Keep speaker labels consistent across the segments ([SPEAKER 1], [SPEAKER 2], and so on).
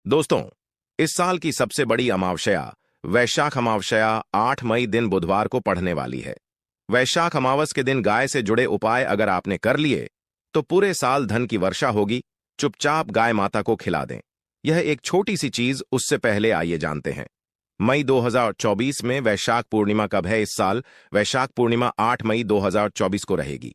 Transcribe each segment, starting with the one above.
[SPEAKER 1] दोस्तों, इस साल की सबसे बड़ी अमावस्या वैशाख अमावस्या 8 मई दिन बुधवार को पड़ने वाली है। वैशाख अमावस के दिन गाय से जुड़े उपाय अगर आपने कर लिए तो पूरे साल धन की वर्षा होगी। चुपचाप गाय माता को खिला दें। यह एक छोटी सी चीज, उससे पहले आइए जानते हैं मई 2024 में वैशाख पूर्णिमा कब है। इस साल वैशाख पूर्णिमा 8 मई 2024 को रहेगी।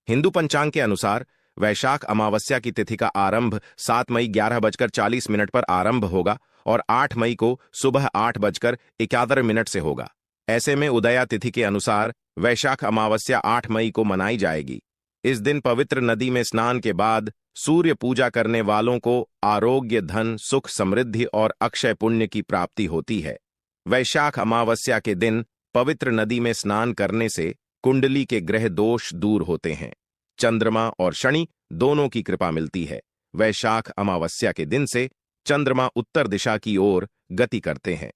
[SPEAKER 1] हिंदू पंचांग के अनुसार वैशाख अमावस्या की तिथि का आरंभ 7 मई 11:40 पर आरंभ होगा और 8 मई को सुबह 8:71 से होगा। ऐसे में उदया तिथि के अनुसार वैशाख अमावस्या 8 मई को मनाई जाएगी। इस दिन पवित्र नदी में स्नान के बाद सूर्य पूजा करने वालों को आरोग्य, धन, सुख, समृद्धि और अक्षय पुण्य की प्राप्ति होती है। वैशाख अमावस्या के दिन पवित्र नदी में स्नान करने से कुंडली के ग्रह दोष दूर होते हैं। चंद्रमा और शनि दोनों की कृपा मिलती है। वैशाख अमावस्या के दिन से चंद्रमा उत्तर दिशा की ओर गति करते हैं।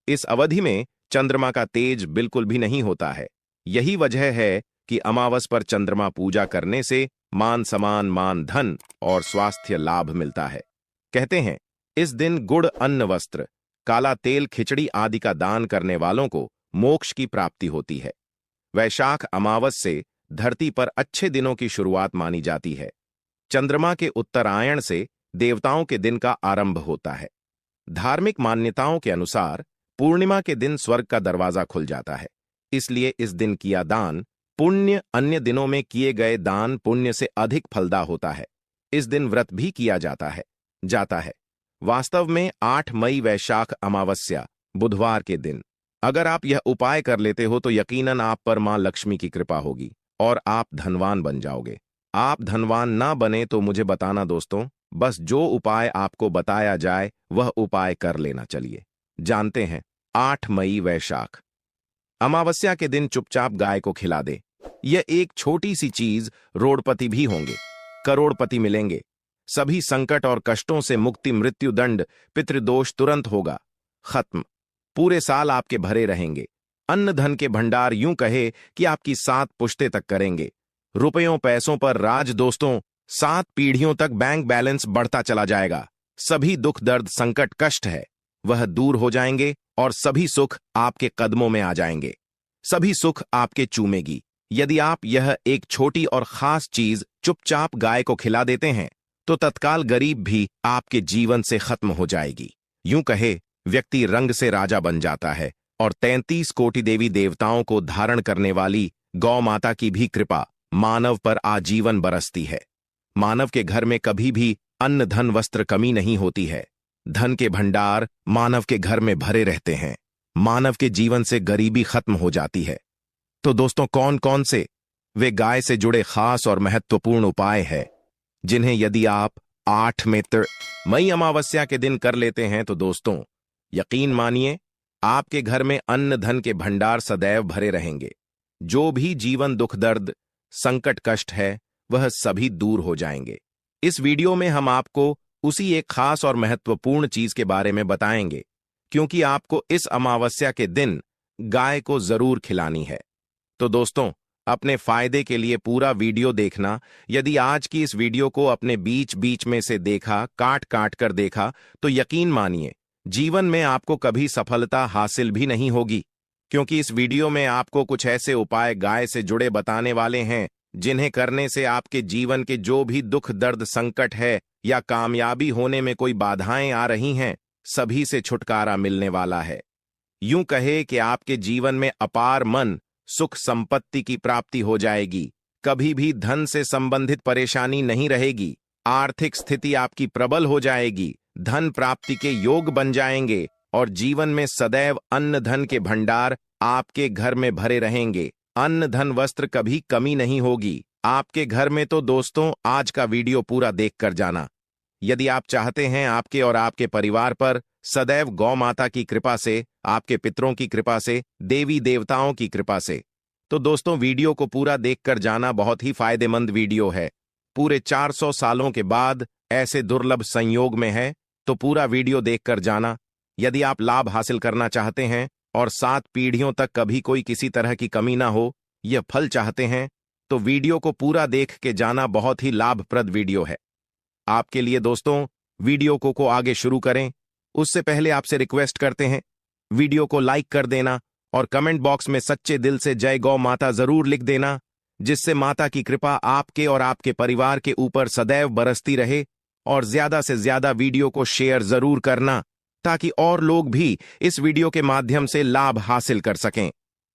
[SPEAKER 1] इस अवधि में चंद्रमा का तेज बिल्कुल भी नहीं होता है। यही वजह है कि अमावस पर चंद्रमा पूजा करने से मान सम्मान, मान धन और स्वास्थ्य लाभ मिलता है। कहते हैं इस दिन गुड़, अन्न, वस्त्र, काला तेल, खिचड़ी आदि का दान करने वालों को मोक्ष की प्राप्ति होती है। वैशाख अमावस से धरती पर अच्छे दिनों की शुरुआत मानी जाती है। चंद्रमा के उत्तरायण से देवताओं के दिन का आरंभ होता है। धार्मिक मान्यताओं के अनुसार पूर्णिमा के दिन स्वर्ग का दरवाजा खुल जाता है। इसलिए इस दिन किया दान पुण्य अन्य दिनों में किए गए दान पुण्य से अधिक फलदा होता है। इस दिन व्रत भी किया जाता है। वास्तव में 8 मई वैशाख अमावस्या बुधवार के दिन अगर आप यह उपाय कर लेते हो तो यकीनन आप पर मां लक्ष्मी की कृपा होगी और आप धनवान बन जाओगे। आप धनवान ना बने तो मुझे बताना दोस्तों, बस जो उपाय आपको बताया जाए वह उपाय कर लेना। चलिए जानते हैं। 8 मई वैशाख अमावस्या के दिन चुपचाप गाय को खिला दे। यह एक छोटी सी चीज रोड़पति भी होंगे, करोड़पति मिलेंगे। सभी संकट और कष्टों से मुक्ति, मृत्यु दंड, पितृदोष तुरंत होगा खत्म। पूरे साल आपके भरे रहेंगे। अन्न धन के भंडार यूं कहे कि आपकी 7 पुश्ते तक करेंगे। रुपयों पैसों पर राज दोस्तों, 7 पीढ़ियों तक बैंक बैलेंस बढ़ता चला जाएगा। सभी दुख, दर्द, संकट, कष्ट है वह दूर हो जाएंगे और सभी सुख आपके कदमों में आ जाएंगे। सभी सुख आपके चूमेगी। यदि आप यह एक छोटी और खास चीज चुपचाप गाय को खिला देते हैं तो तत्काल गरीब भी आपके जीवन से खत्म हो जाएगी। यूं कहे व्यक्ति रंग से राजा बन जाता है और 33 कोटि देवी देवताओं को धारण करने वाली गौ माता की भी कृपा मानव पर आजीवन बरसती है। मानव के घर में कभी भी अन्न, धन, वस्त्र कमी नहीं होती है। धन के भंडार मानव के घर में भरे रहते हैं। मानव के जीवन से गरीबी खत्म हो जाती है। तो दोस्तों, कौन कौन से वे गाय से जुड़े खास और महत्वपूर्ण उपाय हैं जिन्हें यदि आप 8 मई अमावस्या के दिन कर लेते हैं तो दोस्तों यकीन मानिए आपके घर में अन्न धन के भंडार सदैव भरे रहेंगे। जो भी जीवन दुख, दर्द, संकट, कष्ट है वह सभी दूर हो जाएंगे। इस वीडियो में हम आपको उसी एक खास और महत्वपूर्ण चीज के बारे में बताएंगे, क्योंकि आपको इस अमावस्या के दिन गाय को जरूर खिलानी है। तो दोस्तों, अपने फायदे के लिए पूरा वीडियो देखना। यदि आज की इस वीडियो को अपने बीच बीच में से देखा, काट काट कर देखा, तो यकीन मानिए जीवन में आपको कभी सफलता हासिल भी नहीं होगी, क्योंकि इस वीडियो में आपको कुछ ऐसे उपाय गाय से जुड़े बताने वाले हैं जिन्हें करने से आपके जीवन के जो भी दुख, दर्द, संकट है या कामयाबी होने में कोई बाधाएं आ रही हैं, सभी से छुटकारा मिलने वाला है। यूं कहे कि आपके जीवन में अपार मन, सुख, संपत्ति की प्राप्ति हो जाएगी। कभी भी धन से संबंधित परेशानी नहीं रहेगी। आर्थिक स्थिति आपकी प्रबल हो जाएगी। धन प्राप्ति के योग बन जाएंगे और जीवन में सदैव अन्न धन के भंडार आपके घर में भरे रहेंगे। अन्न धन वस्त्र कभी कमी नहीं होगी आपके घर में। तो दोस्तों, आज का वीडियो पूरा देखकर जाना। यदि आप चाहते हैं आपके और आपके परिवार पर सदैव गौ माता की कृपा से, आपके पितरों की कृपा से, देवी देवताओं की कृपा से, तो दोस्तों वीडियो को पूरा देखकर जाना। बहुत ही फायदेमंद वीडियो है। पूरे 400 सालों के बाद ऐसे दुर्लभ संयोग में है, तो पूरा वीडियो देखकर जाना। यदि आप लाभ हासिल करना चाहते हैं और 7 पीढ़ियों तक कभी कोई किसी तरह की कमी ना हो, यह फल चाहते हैं, तो वीडियो को पूरा देख के जाना। बहुत ही लाभप्रद वीडियो है आपके लिए। दोस्तों, वीडियो को आगे शुरू करें। उससे पहले आपसे रिक्वेस्ट करते हैं, वीडियो को लाइक कर देना और कमेंट बॉक्स में सच्चे दिल से जय गौ माता जरूर लिख देना, जिससे माता की कृपा आपके और आपके परिवार के ऊपर सदैव बरसती रहे। और ज्यादा से ज्यादा वीडियो को शेयर जरूर करना, ताकि और लोग भी इस वीडियो के माध्यम से लाभ हासिल कर सकें।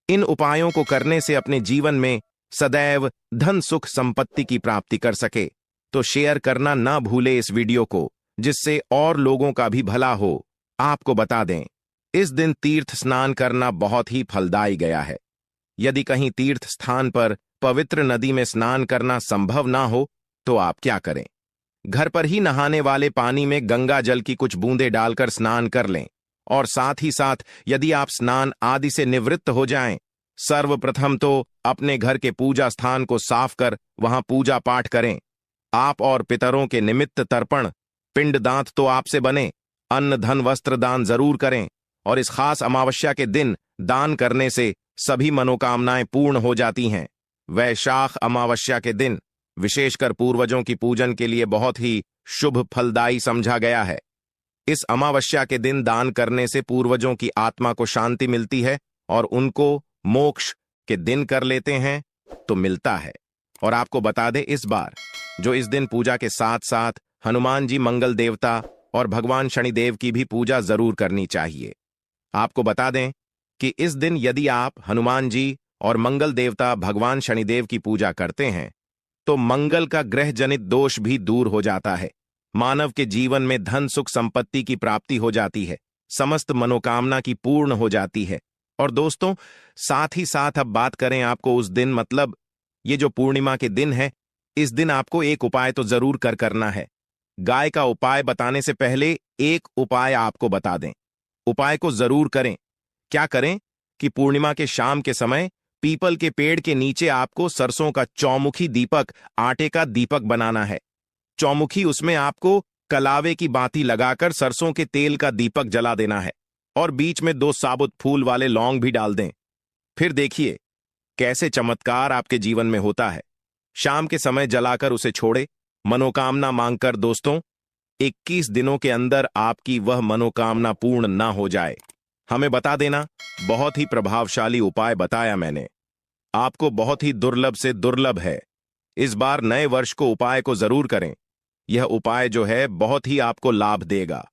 [SPEAKER 1] इन उपायों को करने से अपने जीवन में सदैव धन सुख संपत्ति की प्राप्ति कर सके। तो शेयर करना ना भूले इस वीडियो को, जिससे और लोगों का भी भला हो। आपको बता दें, इस दिन तीर्थ स्नान करना बहुत ही फलदायी गया है। यदि कहीं तीर्थ स्थान पर पवित्र नदी में स्नान करना संभव ना हो तो आप क्या करें, घर पर ही नहाने वाले पानी में गंगा जल की कुछ बूंदें डालकर स्नान कर लें। और साथ ही साथ यदि आप स्नान आदि से निवृत्त हो जाएं, सर्वप्रथम तो अपने घर के पूजा स्थान को साफ कर वहां पूजा पाठ करें। आप और पितरों के निमित्त तर्पण पिंडदान तो आपसे बने, अन्न धन वस्त्र दान जरूर करें। और इस खास अमावस्या के दिन दान करने से सभी मनोकामनाएं पूर्ण हो जाती हैं। वैशाख अमावस्या के दिन विशेषकर पूर्वजों की पूजन के लिए बहुत ही शुभ फलदायी समझा गया है। इस अमावस्या के दिन दान करने से पूर्वजों की आत्मा को शांति मिलती है और उनको मोक्ष के दिन कर लेते हैं तो मिलता है। और आपको बता दें, इस बार जो इस दिन पूजा के साथ साथ हनुमान जी मंगल देवता और भगवान शनिदेव की भी पूजा जरूर करनी चाहिए। आपको बता दें कि इस दिन यदि आप हनुमान जी और मंगल देवता भगवान शनिदेव की पूजा करते हैं तो मंगल का ग्रह जनित दोष भी दूर हो जाता है। मानव के जीवन में धन सुख संपत्ति की प्राप्ति हो जाती है, समस्त मनोकामना की पूर्ण हो जाती है। और दोस्तों, साथ ही साथ अब बात करें आपको उस दिन, मतलब ये जो पूर्णिमा के दिन है, इस दिन आपको एक उपाय तो जरूर करना है। गाय का उपाय बताने से पहले एक उपाय आपको बता दें, उपाय को जरूर करें। क्या करें कि पूर्णिमा के शाम के समय पीपल के पेड़ के नीचे आपको सरसों का चौमुखी दीपक, आटे का दीपक बनाना है। चौमुखी, उसमें आपको कलावे की बाती लगाकर सरसों के तेल का दीपक जला देना है और बीच में 2 साबुत फूल वाले लौंग भी डाल दें। फिर देखिए कैसे चमत्कार आपके जीवन में होता है। शाम के समय जलाकर उसे छोड़े, मनोकामना मांगकर दोस्तों 21 दिनों के अंदर आपकी वह मनोकामना पूर्ण ना हो जाए। हमें बता देना, बहुत ही प्रभावशाली उपाय बताया मैंने, आपको बहुत ही दुर्लभ से दुर्लभ है। इस बार नए वर्ष को उपाय को जरूर करें। यह उपाय जो है बहुत ही आपको लाभ देगा।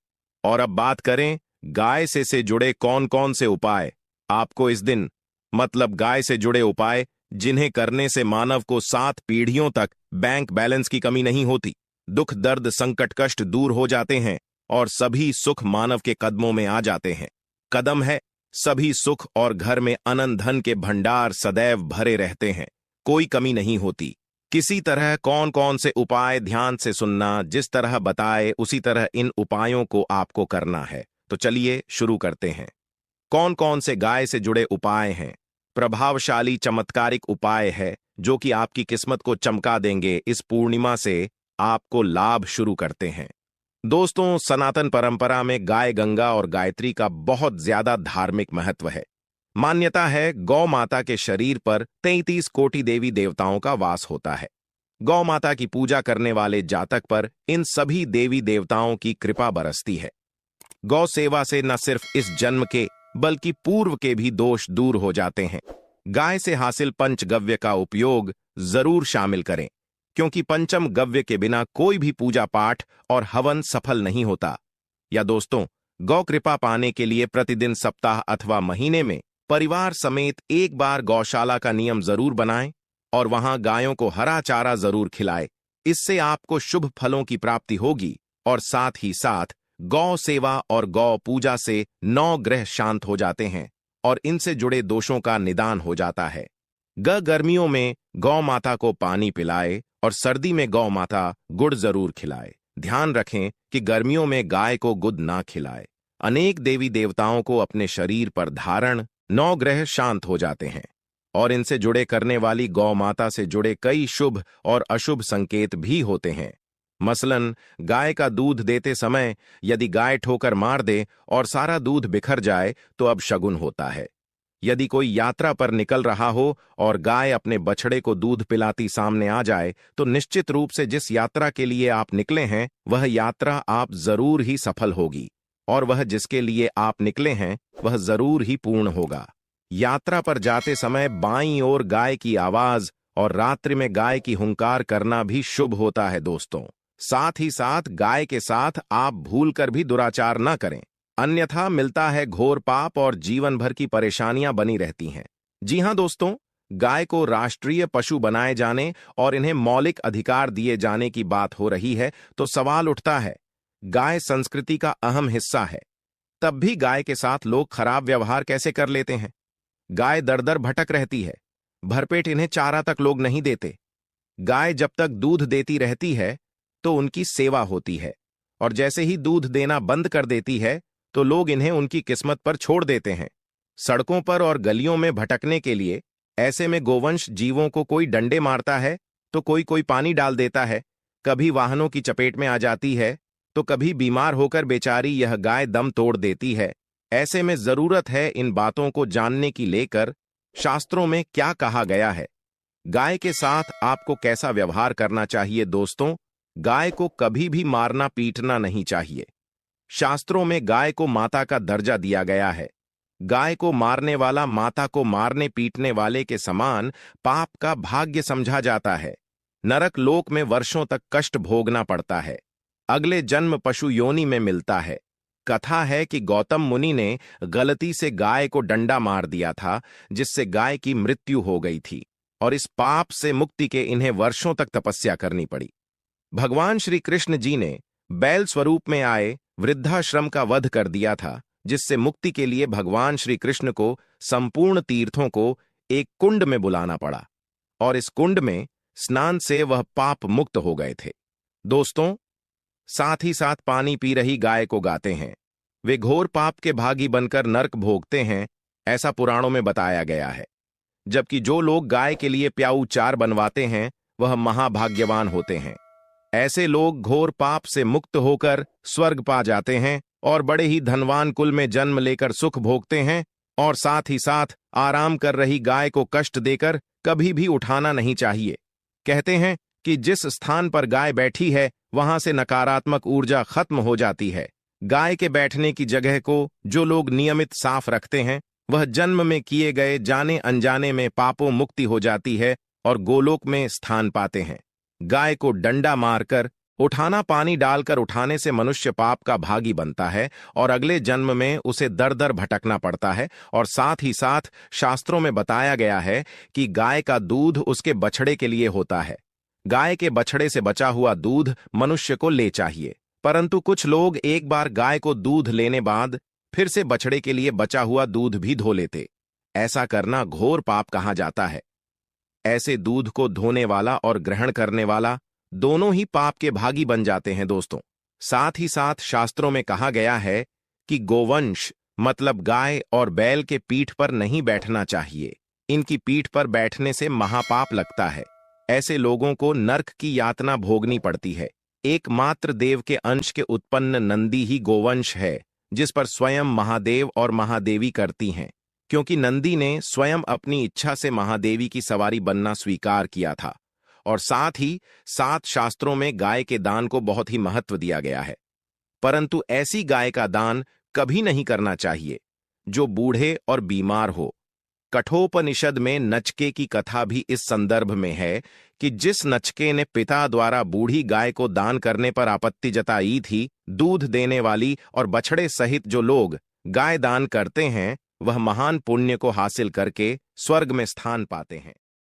[SPEAKER 1] और अब बात करें गाय से जुड़े कौन कौन से उपाय आपको इस दिन, मतलब गाय से जुड़े उपाय जिन्हें करने से मानव को 7 पीढ़ियों तक बैंक बैलेंस की कमी नहीं होती, दुख दर्द संकट कष्ट दूर हो जाते हैं और सभी सुख मानव के कदमों में आ जाते हैं। कदम है सभी सुख और घर में अनंत धन के भंडार सदैव भरे रहते हैं, कोई कमी नहीं होती। किसी तरह कौन कौन से उपाय ध्यान से सुनना, जिस तरह बताए उसी तरह इन उपायों को आपको करना है। तो चलिए शुरू करते हैं। कौन कौन से गाय से जुड़े उपाय हैं? प्रभावशाली चमत्कारिक उपाय है जो कि आपकी किस्मत को चमका देंगे। इस पूर्णिमा से आपको लाभ शुरू करते हैं। दोस्तों, सनातन परंपरा में गाय गंगा और गायत्री का बहुत ज्यादा धार्मिक महत्व है। मान्यता है गौ माता के शरीर पर 33 कोटि देवी देवताओं का वास होता है। गौ माता की पूजा करने वाले जातक पर इन सभी देवी देवताओं की कृपा बरसती है। गौ सेवा से न सिर्फ इस जन्म के बल्कि पूर्व के भी दोष दूर हो जाते हैं। गाय से हासिल पंचगव्य का उपयोग जरूर शामिल करें, क्योंकि पंचम गव्य के बिना कोई भी पूजा पाठ और हवन सफल नहीं होता। या दोस्तों, गौ कृपा पाने के लिए प्रतिदिन, सप्ताह अथवा महीने में परिवार समेत एक बार गौशाला का नियम जरूर बनाएं और वहां गायों को हरा चारा जरूर खिलाएं। इससे आपको शुभ फलों की प्राप्ति होगी और साथ ही साथ गौ सेवा और गौ पूजा से 9 ग्रह शांत हो जाते हैं और इनसे जुड़े दोषों का निदान हो जाता है। गर्मियों में गौ माता को पानी पिलाए और सर्दी में गौ माता गुड़ जरूर खिलाए। ध्यान रखें कि गर्मियों में गाय को गुड़ ना खिलाए। अनेक देवी देवताओं को अपने शरीर पर धारण 9 ग्रह शांत हो जाते हैं और इनसे जुड़े करने वाली गौ माता से जुड़े कई शुभ और अशुभ संकेत भी होते हैं। मसलन, गाय का दूध देते समय यदि गाय ठोकर मार दे और सारा दूध बिखर जाए तो अब शगुन होता है। यदि कोई यात्रा पर निकल रहा हो और गाय अपने बछड़े को दूध पिलाती सामने आ जाए तो निश्चित रूप से जिस यात्रा के लिए आप निकले हैं वह यात्रा आप जरूर ही सफल होगी। और वह जिसके लिए आप निकले हैं वह जरूर ही पूर्ण होगा। यात्रा पर जाते समय बाईं ओर गाय की आवाज और रात्रि में गाय की हुंकार करना भी शुभ होता है दोस्तों। साथ ही साथ गाय के साथ आप भूलकर भी दुराचार न करें, अन्यथा मिलता है घोर पाप और जीवन भर की परेशानियां बनी रहती हैं। जी हां दोस्तों, गाय को राष्ट्रीय पशु बनाए जाने और इन्हें मौलिक अधिकार दिए जाने की बात हो रही है तो सवाल उठता है, गाय संस्कृति का अहम हिस्सा है, तब भी गाय के साथ लोग खराब व्यवहार कैसे कर लेते हैं। गाय दर दर भटक रहती है, भरपेट इन्हें चारा तक लोग नहीं देते। गाय जब तक दूध देती रहती है तो उनकी सेवा होती है, और जैसे ही दूध देना बंद कर देती है तो लोग इन्हें उनकी किस्मत पर छोड़ देते हैं, सड़कों पर और गलियों में भटकने के लिए। ऐसे में गोवंश जीवों को कोई डंडे मारता है तो कोई पानी डाल देता है, कभी वाहनों की चपेट में आ जाती है तो कभी बीमार होकर बेचारी यह गाय दम तोड़ देती है। ऐसे में जरूरत है इन बातों को जानने की लेकर शास्त्रों में क्या कहा गया है, गाय के साथ आपको कैसा व्यवहार करना चाहिए। दोस्तों, गाय को कभी भी मारना पीटना नहीं चाहिए। शास्त्रों में गाय को माता का दर्जा दिया गया है। गाय को मारने वाला माता को मारने पीटने वाले के समान पाप का भाग्य समझा जाता है। नरक लोक में वर्षों तक कष्ट भोगना पड़ता है, अगले जन्म पशु योनि में मिलता है। कथा है कि गौतम मुनि ने गलती से गाय को डंडा मार दिया था, जिससे गाय की मृत्यु हो गई थी, और इस पाप से मुक्ति के इन्हें वर्षों तक तपस्या करनी पड़ी। भगवान श्री कृष्ण जी ने बैल स्वरूप में आए वृद्धाश्रम का वध कर दिया था, जिससे मुक्ति के लिए भगवान श्री कृष्ण को संपूर्ण तीर्थों को एक कुंड में बुलाना पड़ा, और इस कुंड में स्नान से वह पाप मुक्त हो गए थे। दोस्तों, साथ ही साथ पानी पी रही गाय को गाते हैं, वे घोर पाप के भागी बनकर नरक भोगते हैं, ऐसा पुराणों में बताया गया है। जबकि जो लोग गाय के लिए प्याऊ चार बनवाते हैं वह महाभाग्यवान होते हैं। ऐसे लोग घोर पाप से मुक्त होकर स्वर्ग पा जाते हैं और बड़े ही धनवान कुल में जन्म लेकर सुख भोगते हैं। और साथ ही साथ आराम कर रही गाय को कष्ट देकर कभी भी उठाना नहीं चाहिए। कहते हैं कि जिस स्थान पर गाय बैठी है वहां से नकारात्मक ऊर्जा खत्म हो जाती है। गाय के बैठने की जगह को जो लोग नियमित साफ रखते हैं वह जन्म में किए गए जाने अनजाने में पापों मुक्ति हो जाती है और गोलोक में स्थान पाते हैं। गाय को डंडा मारकर उठाना, पानी डालकर उठाने से मनुष्य पाप का भागी बनता है और अगले जन्म में उसे दर दर भटकना पड़ता है। और साथ ही साथ शास्त्रों में बताया गया है कि गाय का दूध उसके बछड़े के लिए होता है। गाय के बछड़े से बचा हुआ दूध मनुष्य को ले चाहिए, परंतु कुछ लोग एक बार गाय को दूध लेने बाद फिर से बछड़े के लिए बचा हुआ दूध भी धो लेते। ऐसा करना घोर पाप कहा जाता है। ऐसे दूध को धोने वाला और ग्रहण करने वाला दोनों ही पाप के भागी बन जाते हैं। दोस्तों, साथ ही साथ शास्त्रों में कहा गया है कि गोवंश मतलब गाय और बैल के पीठ पर नहीं बैठना चाहिए। इनकी पीठ पर बैठने से महापाप लगता है। ऐसे लोगों को नरक की यातना भोगनी पड़ती है। एकमात्र देव के अंश के उत्पन्न नंदी ही गोवंश है, जिस पर स्वयं महादेव और महादेवी करती हैं, क्योंकि नंदी ने स्वयं अपनी इच्छा से महादेवी की सवारी बनना स्वीकार किया था। और साथ ही साथ शास्त्रों में गाय के दान को बहुत ही महत्व दिया गया है, परंतु ऐसी गाय का दान कभी नहीं करना चाहिए जो बूढ़े और बीमार हो। कठोपनिषद में नचके की कथा भी इस संदर्भ में है कि जिस नचके ने पिता द्वारा बूढ़ी गाय को दान करने पर आपत्ति जताई थी, दूध देने वाली और बछड़े सहित जो लोग गाय दान करते हैं वह महान पुण्य को हासिल करके स्वर्ग में स्थान पाते हैं।